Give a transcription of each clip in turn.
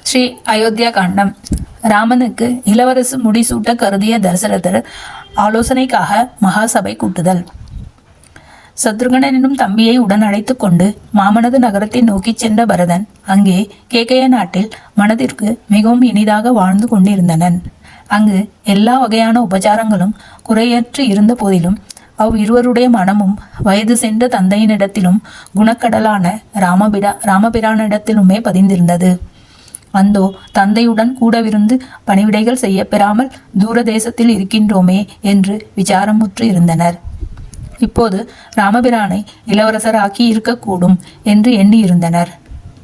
ஸ்ரீ அயோத்தியா காண்டம். ராமனுக்கு இளவரசு முடிசூட்ட கருதிய தசரதர் ஆலோசனைக்காக மகாசபை கூட்டுதல். சத்ருகணன் என்னும் தம்பியை உடன் அழைத்து கொண்டு மாமனது நகரத்தை நோக்கி சென்ற பரதன் அங்கே கேகய நாட்டில் மனதிற்கு மிகவும் இனிதாக வாழ்ந்து கொண்டிருந்தனன். அங்கு எல்லா வகையான உபச்சாரங்களும் குறையற்று இருந்த போதிலும் அவ்விருவருடைய மனமும் வயது சென்ற தந்தையினிடத்திலும் குணக்கடலான ராமபிரானிடத்திலுமே பதிந்திருந்தது. அந்தோ தந்தையுடன் கூடவிருந்து பணிவிடைகள் செய்ய பெறாமல் தூர தேசத்தில் இருக்கின்றோமே என்று விசாரமுற்று இருந்தனர். இப்போது ராமபிரானை இளவரசராக்கி இருக்கக்கூடும் என்று எண்ணி இருந்தனர்.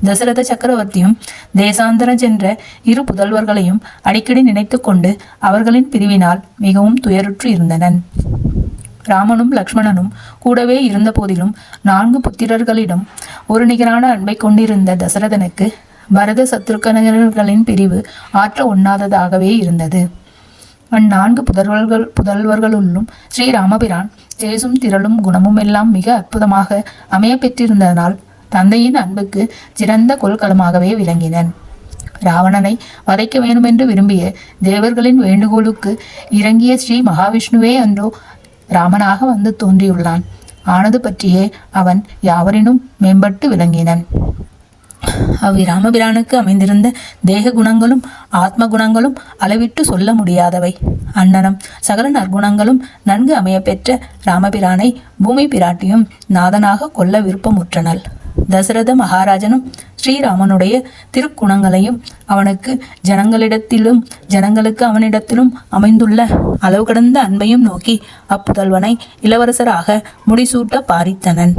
தசரத சக்கரவர்த்தியும் தேசாந்தரம் சென்ற இரு புதல்வர்களையும் அடிக்கடி நினைத்து கொண்டு அவர்களின் பிரிவினால் மிகவும் துயருற்று இருந்தனன். ராமனும் லக்ஷ்மணனும் கூடவே இருந்த போதிலும் 4 புத்திரர்களிடம் ஒரு நிகரான அன்பை கொண்டிருந்த தசரதனுக்கு பரத சத்ருகணர்களின் பிரிவு ஆற்ற ஒண்ணாததாகவே இருந்தது. அந்4 புதல்வர்களுள்ளும் ஸ்ரீராமபிரான் தேசும் திரளும் குணமும் எல்லாம் மிக அற்புதமாக அமைய பெற்றிருந்ததனால் தந்தையின் அன்புக்கு சிறந்த கொள்கலமாகவே விளங்கினன். ராவணனை வதைக்க வேண்டுமென்று விரும்பிய தேவர்களின் வேண்டுகோளுக்கு இறங்கிய ஸ்ரீ மகாவிஷ்ணுவே அன்றோ ராமனாக வந்து தோன்றியுள்ளான். ஆனது பற்றியே அவன் யாவரினும் மேம்பட்டு விளங்கினன். ராமபிரானுக்கு அமைந்திருந்த தேக குணங்களும் ஆத்ம குணங்களும் அளவிட்டு சொல்ல முடியாதவை. அண்ணனம் சகல நற்குணங்களும் நன்கு அமைய பெற்ற ராமபிரானை பூமி பிராட்டியும் நாதனாக கொள்ள விருப்பமுற்றனள். தசரத மகாராஜனும் ஸ்ரீராமனுடைய திருக்குணங்களையும் அவனுக்கு ஜனங்களுக்கு அவனிடத்திலும் அமைந்துள்ள அளவு கடந்த அன்பையும் நோக்கி அப்புதல்வனை இளவரசராக முடிசூட்ட பாரித்தனன்.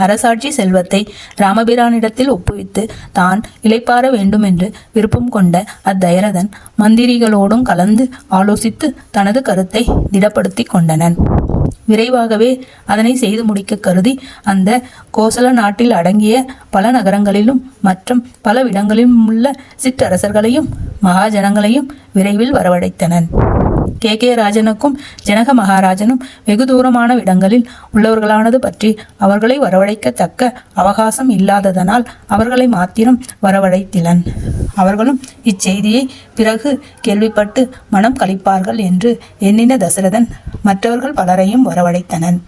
அரசாட்சி செல்வத்தை ராமபிரானிடத்தில் ஒப்புவித்து தான் இளைப்பாற வேண்டுமென்று விருப்பம் கொண்ட அத்தயரதன் மந்திரிகளோடும் கலந்து ஆலோசித்து தனது கருத்தை திடப்படுத்தி கொண்டனன். விரைவாகவே அதனை செய்து முடிக்க கருதி அந்த கோசல நாட்டில் அடங்கிய பல நகரங்களிலும் மற்றும் பல இடங்களிலும் உள்ள சிற்றரசர்களையும் மகாஜனங்களையும் விரைவில் வரவழைத்தனன். ராஜனுக்கும் ஜனக மகாராஜனும் வெகு தூரமான இடங்களில் உள்ளவர்களானது பற்றி அவர்களை வரவழைக்கத்தக்க அவகாசம் இல்லாததனால் அவர்களை மாத்திரம் வரவழைத்திலன். அவர்களும் இச்செய்தியை பிறகு கேள்விப்பட்டு மனம் கழிப்பார்கள் என்று எண்ணின தசரதன் மற்றவர்கள் பலரையும் வரவழைத்தனன்.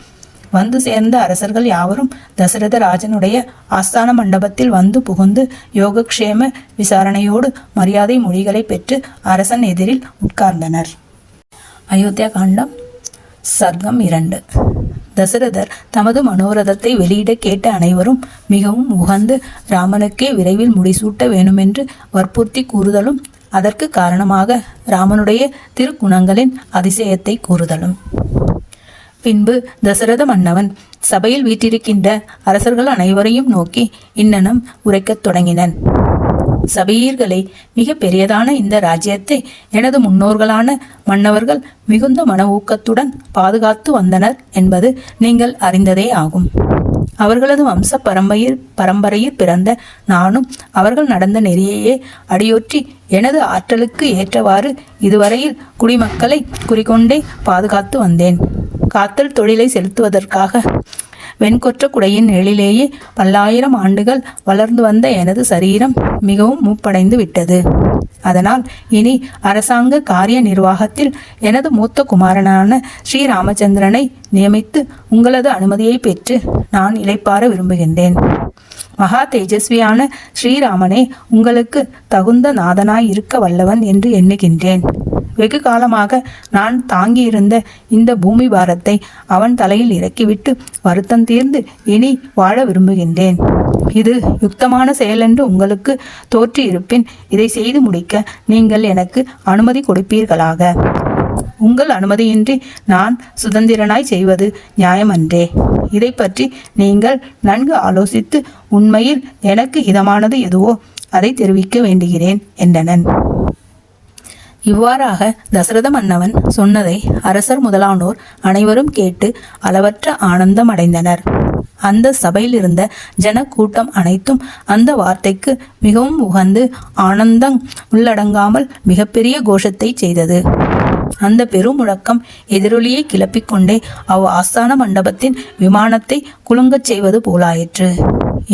வந்து சேர்ந்த அரசர்கள் யாவரும் தசரத ராஜனுடைய ஆஸ்தான மண்டபத்தில் வந்து புகுந்து யோகக்ஷேம விசாரணையோடு மரியாதை மொழிகளை பெற்று அரசன் எதிரில் உட்கார்ந்தனர். அயோத்தியா காண்டம் சர்க்கம் 2. தசரதர் தமது மனோரதத்தை வெளியிட கேட்ட அனைவரும் மிகவும் உகந்து ராமனுக்கே விரைவில் முடிசூட்ட வேண்டுமென்று வற்புறுத்தி கூறுதலும் அதற்கு காரணமாக ராமனுடைய திருக்குணங்களின் அதிசயத்தை கூறுதலும். பின்பு தசரத மன்னவன் சபையில் வீற்றிருக்கின்ற அரசர்கள் அனைவரையும் நோக்கி இன்னனம் உரைக்கத் தொடங்கினன். சபையீர்களே, மிக பெரியதான இந்த ராஜ்யத்தை எனது முன்னோர்களான மன்னவர்கள் மிகுந்த மன ஊக்கத்துடன் பாதுகாத்து வந்தனர் என்பது நீங்கள் அறிந்ததே ஆகும். அவர்களது வம்ச பரம்பரையில் பிறந்த நானும் அவர்கள் நடந்த நெறியையே அடியொற்றி எனது ஆற்றலுக்கு ஏற்றவாறு இதுவரையில் குடிமக்களை குறிக்கொண்டே பாதுகாத்து வந்தேன். காத்தல் தொழிலை செலுத்துவதற்காக வெண்கொற்ற குடையின் நிழலிலேயே பல்லாயிரம் ஆண்டுகள் வளர்ந்து வந்த எனது சரீரம் மிகவும் மூப்படைந்து விட்டது. அதனால் இனி அரசாங்க காரிய நிர்வாகத்தில் எனது மூத்த குமாரனான ஸ்ரீராமச்சந்திரனை நியமித்து உங்களது அனுமதியை பெற்று நான் இளைப்பாற விரும்புகின்றேன். மகா தேஜஸ்வியான ஸ்ரீராமனே உங்களுக்கு தகுந்த நாதனாய் இருக்க வல்லவன் என்று எண்ணுகின்றேன். வெகு காலமாக நான் தாங்கியிருந்த இந்த பூமி பாரத்தை அவன் தலையில் இறக்கிவிட்டு வருத்தம் தீர்ந்து இனி வாழ விரும்புகின்றேன். இது யுக்தமான செயலென்று உங்களுக்கு தோற்றி இருப்பின் இதை செய்து முடிக்க நீங்கள் எனக்கு அனுமதி கொடுப்பீர்களாக. உங்கள் அனுமதியின்றி நான் சுதந்திரனாய் செய்வது நியாயமன்றே. இதை பற்றி நீங்கள் நன்கு ஆலோசித்து உண்மையில் எனக்கு இதமானது எதுவோ அதை தெரிவிக்க வேண்டுகிறேன் என்றனன். இவ்வாறாக தசரத மன்னவன் சொன்னதை அரசர் முதலானோர் அனைவரும் கேட்டு அளவற்ற ஆனந்தம் அடைந்தனர். அந்த சபையில் இருந்த ஜன கூட்டம் அனைத்தும் அந்த வார்த்தைக்கு மிகவும் உகந்து ஆனந்தம் உள்ளடங்காமல் மிகப்பெரிய கோஷத்தை செய்தது. அந்த பெருமுழக்கம் எதிரொலியை கிளப்பிக்கொண்டே ஆஸ்தான மண்டபத்தின் விமானத்தை குலுங்கச் செய்வது போலாயிற்று.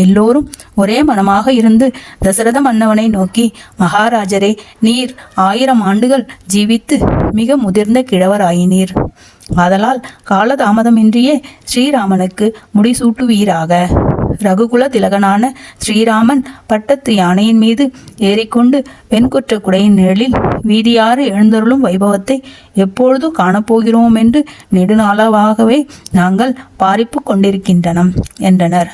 எல்லோரும் ஒரே மனமாக இருந்து தசரத மன்னவனை நோக்கி, மகாராஜரே, நீர் 1000 ஆண்டுகள் ஜீவித்து மிக முதிர்ந்த கிழவராயினீர். ஆதலால் காலதாமதமின்றியே ஸ்ரீராமனுக்கு முடிசூட்டுவீராக. ரகுகுல திலகனான ஸ்ரீராமன் பட்டத்து யானையின் மீது ஏறிக்கொண்டு வெண்கொற்ற குடையின் நிழலில் வீதியாறு எழுந்தருளும் வைபவத்தை எப்பொழுது காணப்போகிறோம் என்று நெடுநாளாகவே நாங்கள் பாரிப்பு கொண்டிருக்கின்றனம் என்றனர்.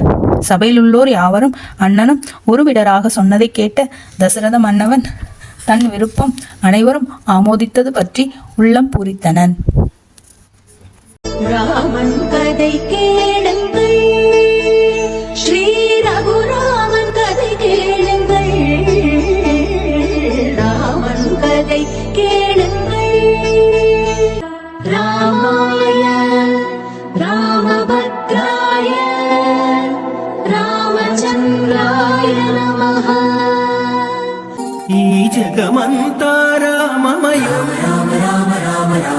சபையிலுள்ளோர் யாவரும் அண்ணனும் ஒருவிடராக சொன்னதை கேட்ட தசரத மன்னவன் தன் விருப்பம் அனைவரும் ஆமோதித்தது பற்றி உள்ளம் பூரித்தனன். ராமன் கதை கேளுங்கள், ஸ்ரீ ரகுராமன் கதை கேளுங்கள், ராமன் கதை கேளுங்கள். ராமாய ராமபத்ராய ராமச்சந்திராய நமः. ఈ జగమంతా రామమయం రామ రామ రామ రామ